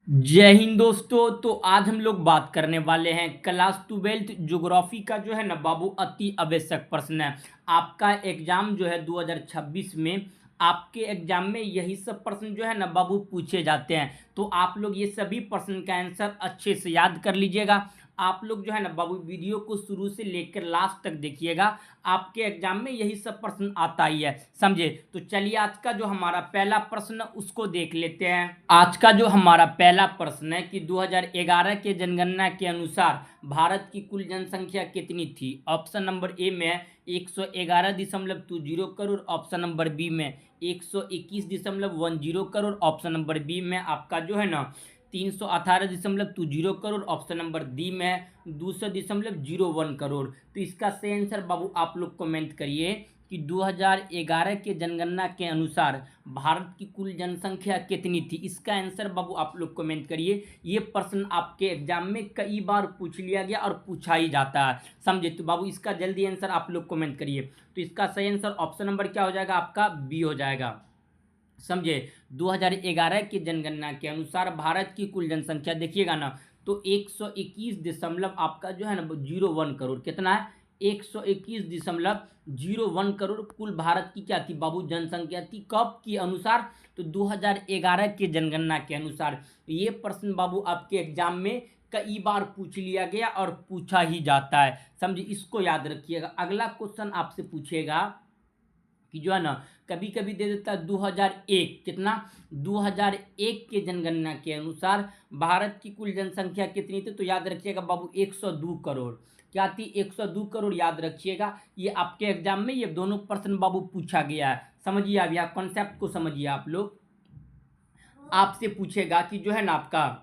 जय हिंद दोस्तों। तो आज हम लोग बात करने वाले हैं क्लास 12th ज्योग्राफी का जो है ना बाबू अति आवश्यक प्रश्न है। आपका एग्जाम जो है 2026 में आपके एग्जाम में यही सब प्रश्न जो है ना बाबू पूछे जाते हैं। तो आप लोग ये सभी प्रश्न का आंसर अच्छे से याद कर लीजिएगा। आप लोग जो है ना बाबू वीडियो को शुरू से लेकर लास्ट तक देखिएगा। आपके एग्जाम में यही सब प्रश्न आता ही है, समझे। तो चलिए आज का जो हमारा पहला प्रश्न उसको देख लेते हैं। आज का जो हमारा पहला प्रश्न है कि 2011 के जनगणना के अनुसार भारत की कुल जनसंख्या कितनी थी। ऑप्शन नंबर ए में 111.20 करोड़, ऑप्शन नंबर बी में 121.10 करोड़, ऑप्शन नंबर बी में आपका जो है ना 318.20 करोड़, ऑप्शन नंबर डी में 200.01 करोड़। तो इसका सही आंसर बाबू आप लोग कमेंट करिए कि 2011 के जनगणना के अनुसार भारत की कुल जनसंख्या कितनी थी। इसका आंसर बाबू आप लोग कमेंट करिए। ये प्रश्न आपके एग्जाम में कई बार पूछ लिया गया और पूछा ही जाता है, समझे। तो बाबू इसका जल्दी आंसर आप लोग कमेंट करिए। तो इसका सही आंसर ऑप्शन नंबर क्या हो जाएगा, आपका बी हो जाएगा, समझे। 2011 की जनगणना के अनुसार भारत की कुल जनसंख्या देखिएगा ना, तो 121 दशमलव आपका जो है ना 01 करोड़, कितना है 121.01 करोड़ कुल भारत की क्या थी बाबू जनसंख्या थी। कब के अनुसार, तो 2011 के जनगणना के अनुसार। ये प्रश्न बाबू आपके एग्जाम में कई बार पूछ लिया गया और पूछा ही जाता है, समझे। इसको याद रखिएगा। अगला क्वेश्चन आपसे पूछेगा कि जो है ना कभी कभी दे देता है 2001, कितना 2001 के जनगणना के अनुसार भारत की कुल जनसंख्या कितनी थी। तो याद रखिएगा बाबू 102 करोड़, क्या थी 102 करोड़, याद रखिएगा। ये आपके एग्जाम में ये दोनों प्रश्न बाबू पूछा गया है, समझिए। अब यह कॉन्सेप्ट को समझिए आप लोग। आपसे पूछेगा कि जो है ना आपका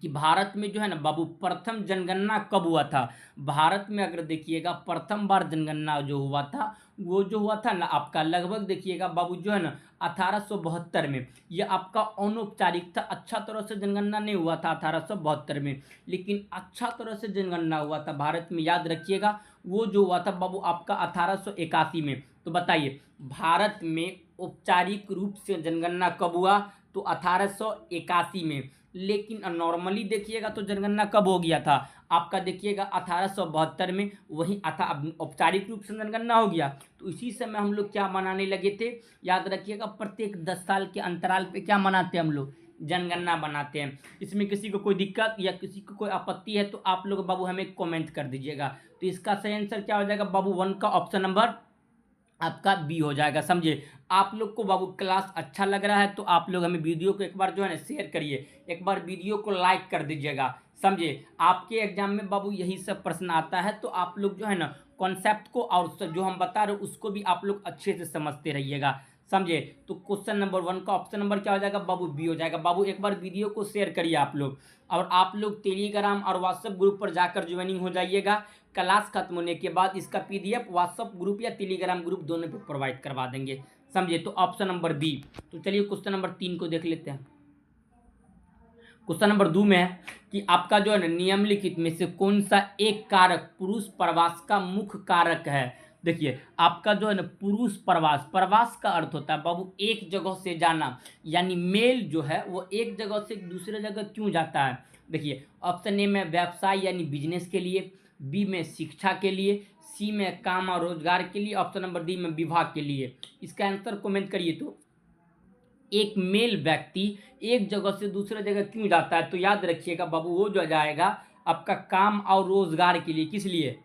कि भारत में जो है ना बाबू प्रथम जनगणना कब हुआ था। भारत में अगर देखिएगा प्रथम बार जनगणना जो हुआ था, वो जो हुआ था ना आपका लगभग देखिएगा बाबू जो है ना 1872 में। ये आपका अनौपचारिक था, अच्छा तरह से जनगणना नहीं हुआ था 1872 में, लेकिन अच्छा तरह से जनगणना हुआ था भारत में, याद रखिएगा। वो जो हुआ था बाबू आपका 1881 में। तो बताइए भारत में औपचारिक रूप से जनगणना कब हुआ, तो 1881 में। लेकिन नॉर्मली देखिएगा तो जनगणना कब हो गया था आपका, देखिएगा 1872 में। वहीं औपचारिक रूप से जनगणना हो गया, तो इसी समय हम लोग क्या मनाने लगे थे, याद रखिएगा। प्रत्येक 10 साल के अंतराल पे क्या मनाते हैं हम लोग, जनगणना बनाते हैं। इसमें किसी को कोई दिक्कत या किसी को कोई आपत्ति है तो आप लोग बाबू हमें कमेंट कर दीजिएगा। तो इसका सही आंसर क्या हो जाएगा बाबू, 1 का ऑप्शन नंबर आपका बी हो जाएगा, समझिए। आप लोग को बाबू क्लास अच्छा लग रहा है तो आप लोग हमें वीडियो को एक बार जो है ना शेयर करिए, एक बार वीडियो को लाइक कर दीजिएगा, समझिए। आपके एग्जाम में बाबू यही सब प्रश्न आता है, तो आप लोग जो है ना कॉन्सेप्ट को और जो हम बता रहे उसको भी आप लोग अच्छे से समझते रहिएगा, समझे। तो क्वेश्चन नंबर 1 का ऑप्शन नंबर क्या हो जाएगा बाबू, बी हो जाएगा। बाबू एक बार वीडियो को शेयर करिए आप लोग, और आप लोग टेलीग्राम और व्हाट्सएप ग्रुप पर जाकर ज्वाइनिंग हो जाइएगा। क्लास खत्म होने के बाद इसका पीडीएफ व्हाट्सएप ग्रुप या टेलीग्राम ग्रुप दोनों पे प्रोवाइड करवा देंगे, समझिए। तो ऑप्शन नंबर बी। तो चलिए क्वेश्चन नंबर 3 को देख लेते हैं। क्वेश्चन नंबर 2 में है कि आपका जो है ना निम्नलिखित में से कौन सा एक कारक पुरुष प्रवास का मुख्य कारक है। देखिए आपका जो है ना पुरुष प्रवास, प्रवास का अर्थ होता है बाबू एक जगह से जाना, यानी मेल जो है वो एक जगह से दूसरे जगह क्यों जाता है। देखिए ऑप्शन ए में व्यवसाय यानी बिजनेस के लिए, बी में शिक्षा के लिए, सी में काम और रोजगार के लिए, ऑप्शन नंबर डी में विवाह के लिए। इसका आंसर कमेंट करिए। तो एक मेल व्यक्ति एक जगह से दूसरे जगह क्यों जाता है, तो याद रखिएगा बाबू वो जो जाएगा आपका काम और रोजगार के लिए। किस लिए,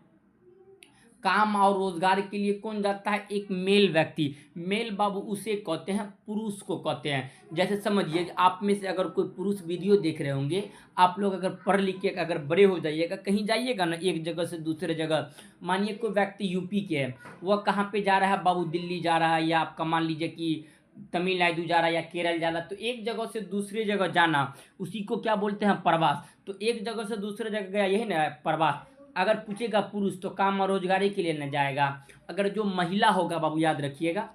काम और रोजगार के लिए कौन जाता है, एक मेल व्यक्ति। मेल बाबू उसे कहते हैं, पुरुष को कहते हैं। जैसे समझिए आप में से अगर कोई पुरुष वीडियो देख रहे होंगे, आप लोग अगर पढ़ लिख के अगर बड़े हो जाइएगा, कहीं जाइएगा ना एक जगह से दूसरे जगह, मानिए कोई व्यक्ति यूपी के है, वह कहाँ पे जा रहा है बाबू, दिल्ली जा रहा है, या आपका मान लीजिए कि तमिलनाडु जा रहा है या केरल जा रहा है, तो एक जगह से दूसरी जगह जाना उसी को क्या बोलते हैं, प्रवास। तो एक जगह से दूसरे जगह गया, यही ना प्रवास। अगर पूछेगा पुरुष तो काम और रोजगारी के लिए न जाएगा। अगर जो महिला होगा बाबू याद रखिएगा,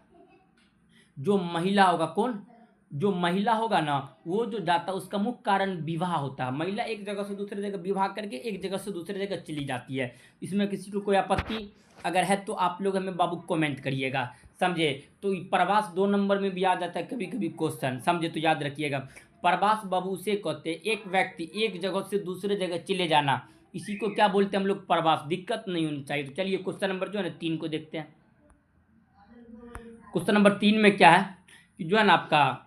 जो महिला होगा, कौन, जो महिला होगा ना वो जो जाता है उसका मुख्य कारण विवाह होता है। महिला एक जगह से दूसरे जगह विवाह करके एक जगह से दूसरे जगह चली जाती है। इसमें किसी को कोई आपत्ति अगर है तो आप लोग हमें बाबू कमेंट करिएगा, समझे। तो प्रवास 2 नंबर में भी आ जाता है कभी कभी क्वेश्चन, समझे। तो याद रखिएगा प्रवास बाबू उसे कहते हैं एक व्यक्ति एक जगह से दूसरे जगह चले जाना, इसी को क्या बोलते हैं हम लोग? प्रवास। दिक्कत नहीं होनी चाहिए। तो चलिए क्वेश्चन नंबर जो है ना 3 को देखते हैं। क्वेश्चन नंबर 3 में क्या है कि जो है ना आपका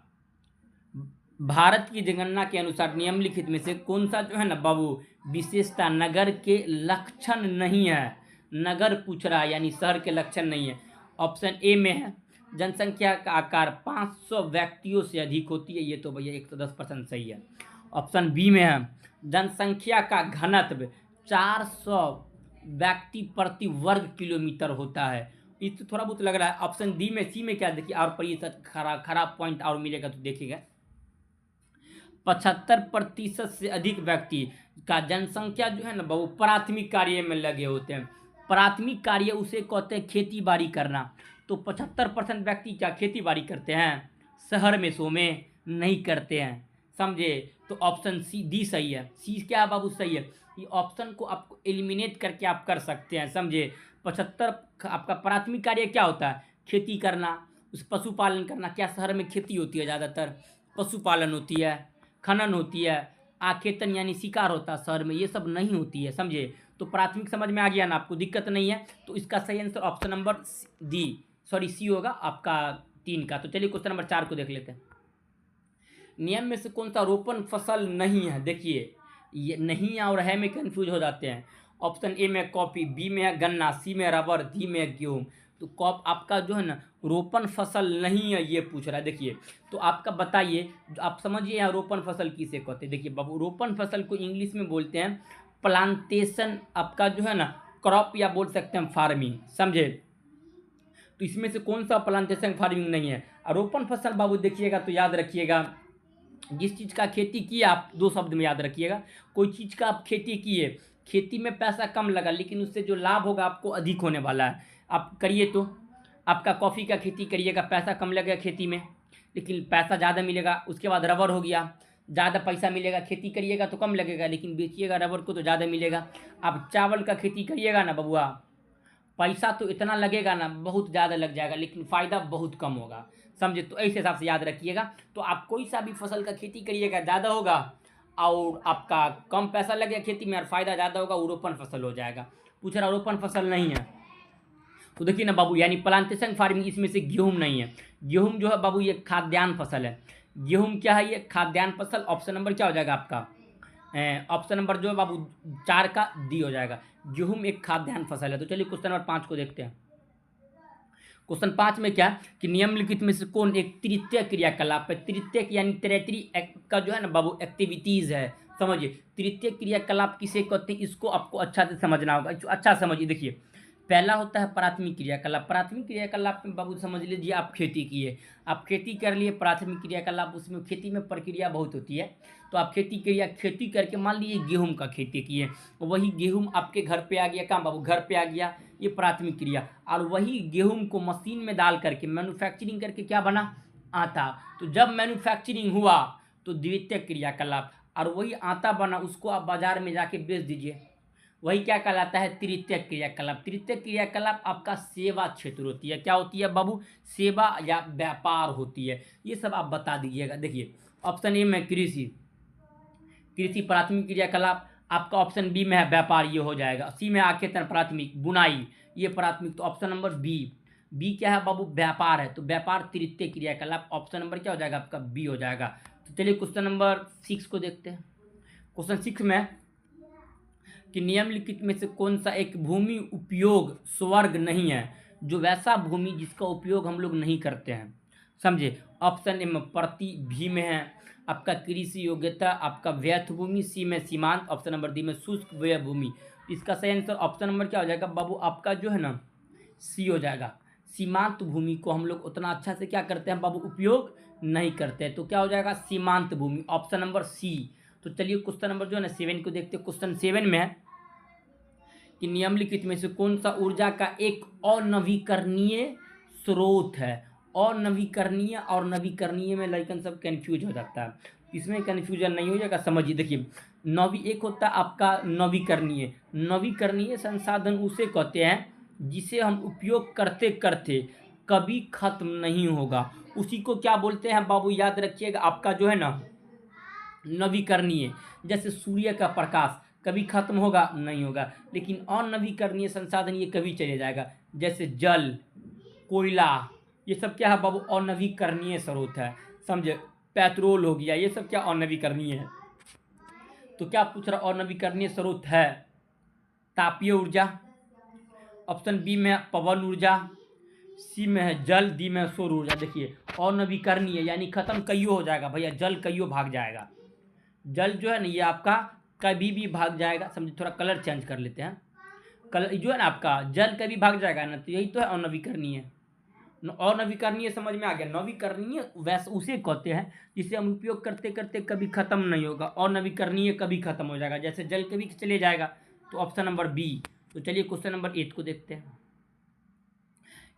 भारत की जनगणना के अनुसार निम्नलिखित में से कौन सा जो है ना बाबू विशेषता नगर के लक्षण नहीं है? नगर पूछ रहा है यानी शहर के लक्षण नहीं है। ऑप्शन ए में है जनसंख्या का आकार 500 व्यक्तियों से अधिक होती है, ये तो भैया 110% सही है। ऑप्शन बी में है जनसंख्या का घनत्व 400 व्यक्ति प्रति वर्ग किलोमीटर होता है। इससे थोड़ा बहुत लग रहा है। ऑप्शन डी में, सी में क्या देखिए और पर ये सच खराब पॉइंट और मिलेगा तो देखिएगा 75% से अधिक व्यक्ति का जनसंख्या जो है ना वो प्राथमिक कार्य में लगे होते हैं। प्राथमिक कार्य उसे कहते हैं खेती बाड़ी करना। तो 75% व्यक्ति क्या खेती बाड़ी करते हैं? शहर में सो में नहीं करते हैं, समझे? तो ऑप्शन सी डी सही है। सी क्या है बाबू? सही है। ये ऑप्शन को आपको एलिमिनेट करके आप कर सकते हैं, समझे? 75 आपका प्राथमिक कार्य क्या होता है? खेती करना, उस पशुपालन करना। क्या शहर में खेती होती है? ज़्यादातर पशुपालन होती है, खनन होती है, आखेतन यानी शिकार होता है। शहर में ये सब नहीं होती है, समझे? तो प्राथमिक समझ में आ गया ना आपको? दिक्कत नहीं है। तो इसका सही answer option number D C होगा आपका 3 का। तो चलिए क्वेश्चन नंबर 4 को देख लेते हैं। नियम में से कौन सा रोपण फसल नहीं है? देखिए ये नहीं और है में कंफ्यूज हो जाते हैं। ऑप्शन ए में कॉफी, बी में है गन्ना, सी में रबर, डी में है गेहूँ। तो कॉप आपका जो है ना रोपण फसल नहीं है ये पूछ रहा है। देखिए तो आपका बताइए, आप समझिए यहाँ रोपण फसल किसे कहते हैं। देखिए बाबू रोपण फसल को इंग्लिश में बोलते हैं प्लांटेशन, आपका जो है ना क्रॉप या बोल सकते हैं फार्मिंग, समझे? तो इसमें से कौन सा प्लांटेशन फार्मिंग नहीं है? रोपण फसल बाबू देखिएगा तो याद रखिएगा जिस चीज़ का खेती किए, आप 2 शब्द में याद रखिएगा। कोई चीज़ का आप खेती किए, खेती में पैसा कम लगा लेकिन उससे जो लाभ होगा आपको अधिक होने वाला है। आप करिए तो आपका कॉफ़ी का खेती करिएगा, पैसा कम लगेगा खेती में लेकिन पैसा ज़्यादा मिलेगा। उसके बाद रबर हो गया, ज़्यादा पैसा मिलेगा। खेती करिएगा तो कम लगेगा लेकिन बेचिएगा रबर को तो ज़्यादा मिलेगा। आप चावल का खेती करिएगा ना बबुआ, पैसा तो इतना लगेगा ना बहुत ज़्यादा लग जाएगा लेकिन फ़ायदा बहुत कम होगा, समझे? तो ऐसे हिसाब से याद रखिएगा। तो आप कोई सा भी फसल का खेती करिएगा ज़्यादा होगा और आपका कम पैसा लगेगा खेती में और फ़ायदा ज़्यादा होगा, वो रोपण फसल हो जाएगा। पूछ रहा रोपण फसल नहीं है तो देखिए ना बाबू यानी प्लांटेशन फार्मिंग, इसमें से गेहूँ नहीं है। गेहूँ जो है बाबू ये खाद्यान्न फसल है। गेहूँ क्या है? ये खाद्यान्न फसल। ऑप्शन नंबर क्या हो जाएगा आपका? ऑप्शन नंबर जो है बाबू 4 का डी हो जाएगा। गेहूँ एक खाद्यान्न फसल है। तो चलिए क्वेश्चन नंबर 5 को देखते हैं। क्वेश्चन 5 में क्या कि निम्नलिखित में से कौन एक तृतीय क्रियाकलाप है? तृतीय यानी तृतीय का जो है ना बाबू एक्टिविटीज़ है, समझिए। तृतीय क्रियाकलाप किसे कहते हैं इसको आपको अच्छा से समझना होगा। अच्छा समझिए, देखिए पहला होता है प्राथमिक क्रियाकलाप। प्राथमिक क्रियाकलाप में बाबू समझ लीजिए आप खेती किए, आप खेती कर लिए, प्राथमिक क्रियाकलाप उसमें खेती में प्रक्रिया बहुत होती है। तो आप खेती करके मान लीजिए गेहूं का खेती किए, वही गेहूं आपके घर पे आ गया, कहाँ बाबू? घर पे आ गया, ये प्राथमिक क्रिया। और वही गेहूं को मशीन में डाल करके मैन्युफैक्चरिंग करके क्या बना? आटा। तो जब मैन्युफैक्चरिंग हुआ तो द्वितीय क्रियाकलाप, और वही आटा बना उसको आप बाजार में जाके बेच दीजिए, वही क्या कहलाता है? तृतीय क्रियाकलाप। तृतीय क्रियाकलाप आपका सेवा क्षेत्र होती है। क्या होती है बाबू? सेवा या व्यापार होती है। ये सब आप बता दीजिएगा। देखिए ऑप्शन ए में कृषि, कृषि प्राथमिक क्रियाकलाप। आपका ऑप्शन बी में है व्यापार, ये हो जाएगा। सी में आखेतन प्राथमिक, बुनाई ये प्राथमिक। तो ऑप्शन नंबर बी क्या है बाबू? व्यापार है। तो व्यापार तृतीय क्रियाकलाप। ऑप्शन नंबर क्या हो जाएगा आपका? बी हो जाएगा। तो चलिए क्वेश्चन नंबर 6 को देखते हैं। क्वेश्चन 6 में कि निम्नलिखित में से कौन सा एक भूमि उपयोग स्वर्ग नहीं है? जो वैसा भूमि जिसका उपयोग हम लोग नहीं करते हैं, समझे? ऑप्शन ए में प्रति, बी में है आपका कृषि योग्यता, आपका व्यर्थ भूमि, सी में सीमांत, ऑप्शन नंबर डी में शुष्क व्यय भूमि। इसका सही आंसर ऑप्शन नंबर क्या हो जाएगा बाबू? आपका जो है ना सी हो जाएगा। सीमांत भूमि को हम लोग उतना अच्छा से क्या करते हैं बाबू? उपयोग नहीं करते हैं। तो क्या हो जाएगा? सीमांत भूमि, ऑप्शन नंबर सी। तो चलिए क्वेश्चन नंबर जो है ना 7 को देखते हैं। क्वेश्चन 7 में है कि निम्नलिखित में से कौन सा ऊर्जा का एक अनवीकरणीय स्रोत है? अनवीकरणीय और नवीकरणीय में लाइकन सब कंफ्यूज हो जाता है, इसमें कंफ्यूजन नहीं हो जाएगा, समझिए। देखिए एक होता है आपका नवीकरणीय। नवीकरणीय संसाधन उसे कहते हैं जिसे हम उपयोग करते करते कभी खत्म नहीं होगा, उसी को क्या बोलते हैं बाबू? याद रखिएगा आपका जो है ना नवीकरणीय, जैसे सूर्य का प्रकाश कभी खत्म होगा नहीं होगा, लेकिन अनवीकरणीय संसाधन ये कभी चले जाएगा, जैसे जल, कोयला, ये सब क्या है बाबू अनवीकरणीय स्रोत है, समझे। पेट्रोल हो गया, ये सब क्या अनवीकरणीय है। तो क्या पूछ रहा अनवीकरणीय स्रोत है तापीय ऊर्जा, ऑप्शन बी में पवन ऊर्जा, सी में है जल, डी में सौर ऊर्जा। देखिए अनवीकरणीय यानी खत्म कईयो हो जाएगा भैया, जल कईयो भाग जाएगा। जल जो है ना ये आपका कभी भी भाग जाएगा, समझे। थोड़ा कलर चेंज कर लेते हैं, कलर जो है ना आपका जल कभी भाग जाएगा ना, तो यही तो है अनवीकरणीय। अनवीकरणीय समझ में आ गया। नवीकरणीय वैसे उसे कहते हैं जिसे हम उपयोग करते करते कभी खत्म नहीं होगा, अनवीकरणीय कभी खत्म हो जाएगा, जैसे जल कभी चले जाएगा। तो ऑप्शन नंबर बी। तो चलिए क्वेश्चन नंबर 8 को देखते हैं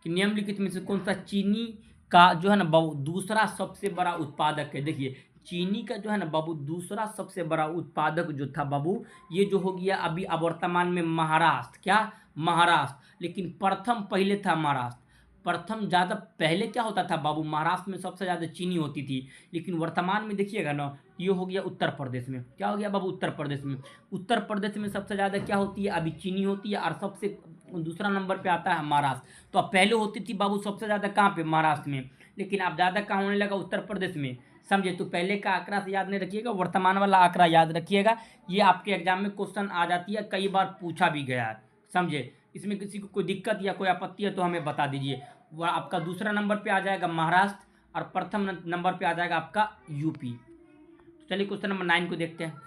कि निम्नलिखित में से कौन सा चीनी का जो है ना बाबू दूसरा सबसे बड़ा उत्पादक है। देखिए चीनी का जो है ना बाबू दूसरा सबसे बड़ा उत्पादक जो था बाबू, ये जो हो गया अभी अब वर्तमान में महाराष्ट्र। क्या महाराष्ट्र, लेकिन प्रथम पहले था महाराष्ट्र। प्रथम ज़्यादा पहले क्या होता था बाबू, महाराष्ट्र में सबसे ज़्यादा चीनी होती थी, लेकिन वर्तमान में देखिएगा ना ये हो गया उत्तर प्रदेश में। क्या हो गया बाबू उत्तर प्रदेश में। उत्तर प्रदेश में सबसे ज़्यादा क्या होती है अभी चीनी होती है, और सबसे दूसरा नंबर पे आता है महाराष्ट्र। तो अब पहले होती थी बाबू सबसे ज़्यादा कहाँ पे, महाराष्ट्र में, लेकिन अब ज़्यादा कहाँ होने लगा, उत्तर प्रदेश में, समझे। तो पहले का आंकड़ा से याद नहीं रखिएगा, वर्तमान वाला आंकड़ा याद रखिएगा। ये आपके एग्जाम में क्वेश्चन आ जाती है, कई बार पूछा भी गया है, समझे। इसमें किसी को कोई दिक्कत या कोई आपत्ति है तो हमें बता दीजिए। वह आपका दूसरा नंबर पे आ जाएगा महाराष्ट्र, और प्रथम नंबर पे आ जाएगा आपका यूपी। तो चलिए क्वेश्चन नंबर 9 को देखते हैं।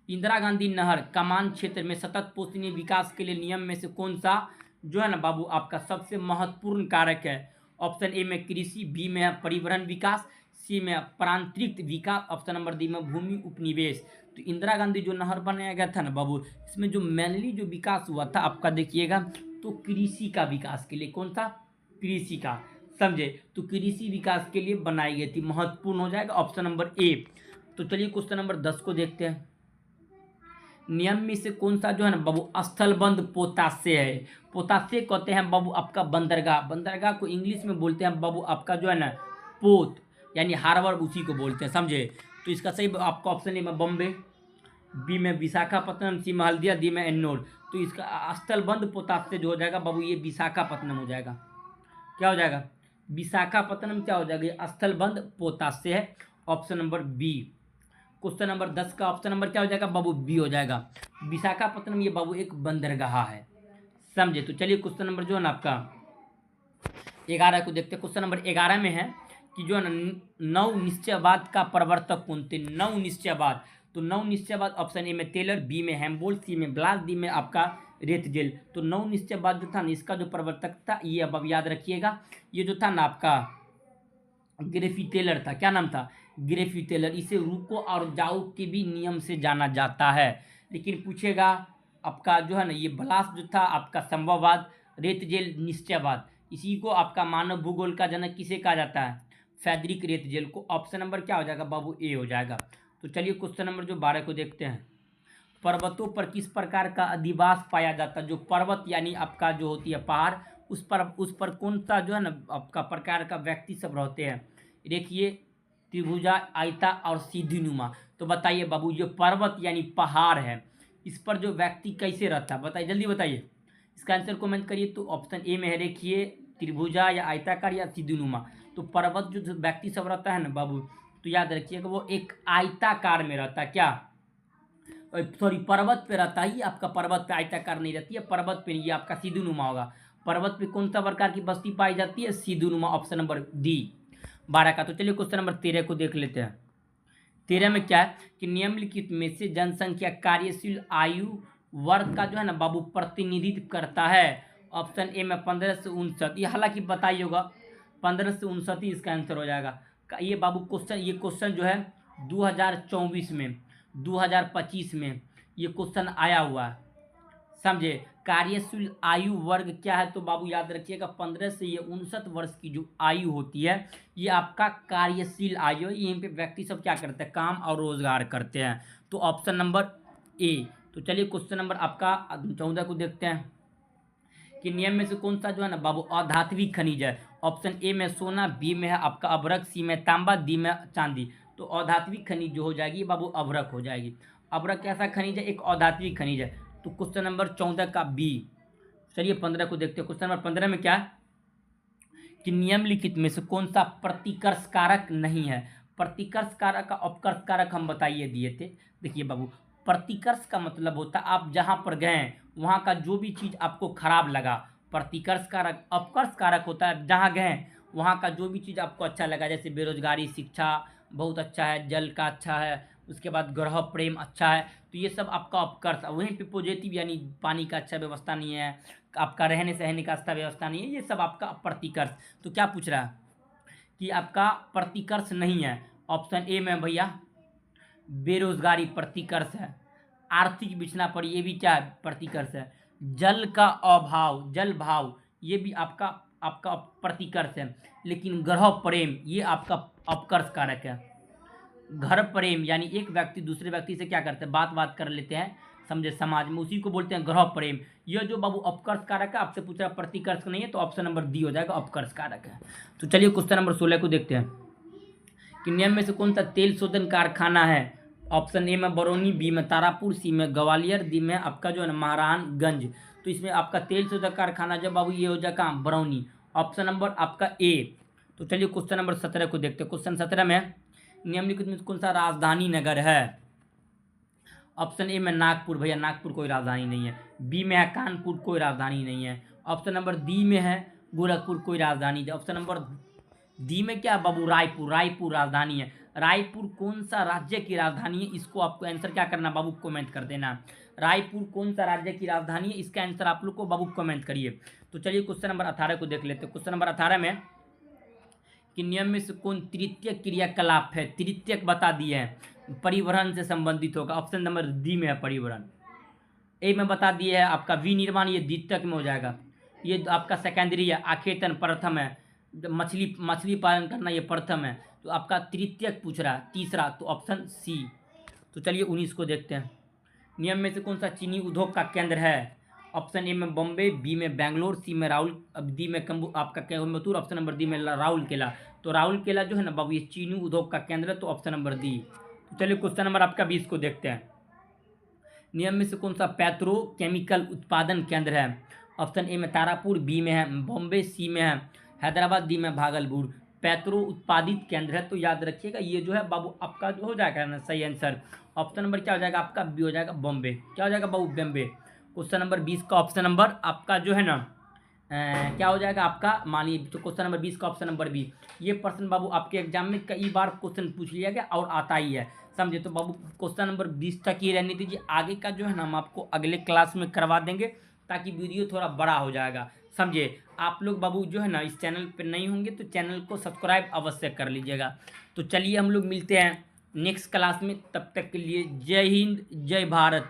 इंदिरा गांधी नहर कमान क्षेत्र में सतत पोषणीय विकास के लिए नियम में से कौन सा जो है ना बाबू आपका सबसे महत्वपूर्ण कारक है। ऑप्शन ए में कृषि, बी में है परिवहन विकास, सी में प्रांतरिक विकास, ऑप्शन नंबर डी में भूमि उपनिवेश। तो इंदिरा गांधी जो नहर बनाया गया था ना बाबू, इसमें जो मेनली जो विकास हुआ था आपका देखिएगा, तो कृषि का विकास के लिए। कौन सा, कृषि का, समझे। तो कृषि विकास के लिए बनाई गई थी, महत्वपूर्ण हो जाएगा ऑप्शन नंबर ए। तो चलिए क्वेश्चन नंबर 10 को देखते हैं। नियम में से कौन सा जो है ना बाबू स्थलबंध पोताश्य है। पोताश्य कहते हैं बाबू आपका बंदरगाह। बंदरगाह को इंग्लिश में बोलते हैं बाबू आपका जो है ना पोत, यानी हार्बर उसी को बोलते हैं, समझे। तो इसका सही आपका ऑप्शन ए में बॉम्बे, बी में विशाखापत्तनम, सी में हल्दिया, डी में एन्नोर। तो इसका स्थलबंध पोताश्य जो हो जाएगा बाबू ये विशाखापत्तनम हो जाएगा। क्या हो जाएगा, विशाखापत्तनम क्या हो जाएगा, ये स्थलबंध पोताश्य है, option number B. Question number 10 का ऑप्शन नंबर क्या हो जाएगा बाबू, बी हो जाएगा। विशाखापत्तनम ये बाबू एक बंदरगाह है, समझे। तो चलिए क्वेश्चन नंबर जो है ना आपका 11 को देखते हैं। क्वेश्चन नंबर 11 में है कि जो है ना नव निश्चयवाद का प्रवर्तक कौन थे। नव निश्चयवाद, तो नव निश्चयवाद ऑप्शन ए में टेलर, बी में हेम्बोल्ट, सी में ब्लास, डी में आपका रेथजेल। तो नव निश्चयवाद जो था ना इसका जो प्रवर्तक था ये अब याद रखिएगा, ये जो था ना आपका ग्रेफी टेलर था। क्या नाम था, ग्रेफी टेलर। इसे रुको और जाओ के भी नियम से जाना जाता है, लेकिन पूछेगा आपका जो है ना ये ब्लास जो था आपका संभववाद, रेतजेल निश्चयवाद। इसी को आपका मानव भूगोल का जनक किसे कहा जाता है, फ्रेडरिक रेतजेल को। ऑप्शन नंबर क्या हो जाएगा बाबू, ए हो जाएगा। तो चलिए क्वेश्चन नंबर जो 12 को देखते हैं। पर्वतों पर किस प्रकार का अधिवास पाया जाता है। जो पर्वत यानी आपका जो होती है पहाड़, उस पर कौन सा जो है ना आपका प्रकार का व्यक्ति सब रहते हैं। देखिए त्रिभुजा, आयता और सीढ़ीनुमा। तो बताइए बाबू ये पर्वत यानी पहाड़ है, इस पर जो व्यक्ति कैसे रहता है बताइए, जल्दी बताइए। इसका आंसर कमेंट करिए। तो ऑप्शन ए में है देखिए त्रिभुजा या आयताकार या सीढ़ीनुमा। तो पर्वत जो व्यक्ति सब रहता है ना बाबू, तो याद रखिएगा वो एक आयताकार में रहता है। क्या, सॉरी पर्वत पे रहता है, आपका पर्वत पे आयताकार नहीं रहती है, पर्वत पे ये आपका सीधुनुमा होगा। पर्वत पे कौन सा प्रकार की बस्ती पाई जाती है, सीधुनुमा, ऑप्शन नंबर डी 12 का। तो चलिए क्वेश्चन नंबर 13 को देख लेते हैं। 13 में क्या है कि निम्नलिखित में से जनसंख्या कार्यशील आयु वर्ग का जो है ना बाबू प्रतिनिधित्व करता है। ऑप्शन ए में 15 से 59, ये हालांकि बताइए होगा 15 से 59 ही इसका आंसर हो जाएगा। ये बाबू क्वेश्चन, ये क्वेश्चन जो है 2024 में 2025 में ये क्वेश्चन आया हुआ है, समझे। कार्यशील आयु वर्ग क्या है, तो बाबू याद रखिएगा 15 से ये 59 वर्ष की जो आयु होती है ये आपका कार्यशील आयु है। यहीं पे व्यक्ति सब क्या करते हैं, काम और रोजगार करते हैं। तो ऑप्शन नंबर ए। तो चलिए क्वेश्चन नंबर आपका 14 को देखते हैं कि नियम में से कौन सा जो है ना बाबू अधात्विक खनिज है। ऑप्शन ए में सोना, बी में है आपका अभ्रक, सी में तांबा, डी में चांदी। तो अधात्विक खनिज जो हो जाएगी बाबू अभ्रक हो जाएगी। अभ्रक कैसा खनिज है? एक अधात्विक खनिज है। तो क्वेश्चन नंबर 14 का बी। चलिए 15 को देखते हैं। क्वेश्चन नंबर 15 में क्या है कि निम्नलिखित में से कौन सा प्रतिकर्ष कारक नहीं है? प्रतिकर्ष कारक का अपकर्ष कारक हम बताइए दिए थे। देखिए बाबू, प्रतिकर्ष का मतलब होता है आप जहां पर गए वहां का जो भी चीज आपको खराब लगा, प्रतिकर्ष कारक। अपकर्ष कारक होता है जहां गए वहां का जो भी चीज आपको अच्छा लगा, जैसे बेरोजगारी, शिक्षा बहुत अच्छा है, जल का अच्छा है, उसके बाद ग्रह प्रेम अच्छा है, तो ये सब आपका अपकर्ष। वहीं पे पॉजिटिव यानी पानी का अच्छा व्यवस्था नहीं है, आपका रहने सहने का अच्छा व्यवस्था नहीं है, ये सब आपका प्रतिकर्ष। तो क्या पूछ रहा है कि आपका प्रतिकर्ष नहीं है। ऑप्शन ए में भैया बेरोजगारी प्रतिकर्ष है। आर्थिक बिछना पर ये भी क्या है? प्रतिकर्ष है। जल का अभाव, जल भाव, ये भी आपका आपका प्रतिकर्ष है। लेकिन ग्रह प्रेम ये आपका अपकर्ष कारक है। घर प्रेम यानी एक व्यक्ति दूसरे व्यक्ति से क्या करते हैं? बात कर लेते हैं, समझे, समाज में, उसी को बोलते हैं ग्रह प्रेम। यह जो बाबू अपकर्ष कारक है, आपसे पूछ रहा है प्रतिकर्ष नहीं है, तो ऑप्शन नंबर डी हो जाएगा, अपकर्ष कारक है। तो चलिए क्वेश्चन नंबर 16 को देखते हैं कि निम्न में से कौन सा तेल शोधन कारखाना है? ऑप्शन ए में बरौनी, बी में तारापुर, सी में ग्वालियर, डी में आपका जो है ना महारानगंज। तो इसमें आपका तेल शोधक कारखाना जो बाबू ये हो जाएगा बरौनी। ऑप्शन नंबर आपका ए। तो चलिए क्वेश्चन नंबर 17 को देखते हैं। क्वेश्चन 17 में निम्नलिखित में कौन सा राजधानी नगर है? ऑप्शन ए में नागपुर, भैया नागपुर कोई राजधानी नहीं है। बी में है कानपुर, कोई राजधानी नहीं है। ऑप्शन नंबर डी में है गोरखपुर, कोई राजधानी है। ऑप्शन नंबर डी में क्या है बाबू? रायपुर, रायपुर राजधानी है। रायपुर कौन सा राज्य की राजधानी है? इसको आपको आंसर क्या करना बाबू? कमेंट कर देना। रायपुर कौन सा राज्य की राजधानी है, इसका आंसर आप लोग को बाबू कमेंट करिए। तो चलिए क्वेश्चन नंबर 18 को देख लेते हैं। क्वेश्चन नंबर 18 में कि नियम में से कौन तृतीय क्रियाकलाप है? तृतीयक बता दिए हैं, परिवहन से संबंधित होगा। ऑप्शन नंबर डी में है परिवहन। ए में बता दिए है आपका विनिर्माण, ये द्वितीयक में हो जाएगा। ये आपका सेकेंडरी है। आखेतन प्रथम है। मछली पालन करना ये प्रथम है। तो आपका तृतीयक पूछ रहा है, तीसरा, तो ऑप्शन सी। तो चलिए 19 को देखते हैं। नियम में से कौन सा चीनी उद्योग का केंद्र है? ऑप्शन ए में बॉम्बे, बी में बैंगलोर, सी में डी में आपका कोयम्बतूर, ऑप्शन नंबर डी में राउरकेला। तो राउरकेला जो है ना बाबू ये चीनी उद्योग का केंद्र है, तो ऑप्शन नंबर डी। तो चलिए क्वेश्चन नंबर आपका 20 को देखते हैं। नियम में से कौन सा पेट्रोकेमिकल उत्पादन केंद्र है? ऑप्शन ए में तारापुर, बी में है बॉम्बे, सी में है हैदराबाद, डी में भागलपुर। पेट्रो उत्पादित केंद्र है, तो याद रखिएगा ये जो है बाबू आपका जो हो जाएगा ना सही आंसर। ऑप्शन नंबर क्या हो जाएगा आपका? बी हो जाएगा, बॉम्बे। क्या हो जाएगा बाबू? बॉम्बे। क्वेश्चन नंबर 20 का ऑप्शन नंबर आपका जो है ना क्या हो जाएगा आपका? मानिए तो क्वेश्चन नंबर 20 का ऑप्शन नंबर बी। ये प्रश्न बाबू आपके एग्जाम में कई बार क्वेश्चन पूछ लिया गया और आता ही है, समझे। तो बाबू क्वेश्चन नंबर 20 तक ही रहने दीजिए, आगे का जो है ना हम आपको अगले क्लास में करवा देंगे, ताकि वीडियो थोड़ा बड़ा हो जाएगा, समझे। आप लोग बाबू जो है ना इस चैनल पर नहीं होंगे तो चैनल को सब्सक्राइब अवश्य कर लीजिएगा। तो चलिए हम लोग मिलते हैं नेक्स्ट क्लास में, तब तक के लिए जय हिंद, जय भारत।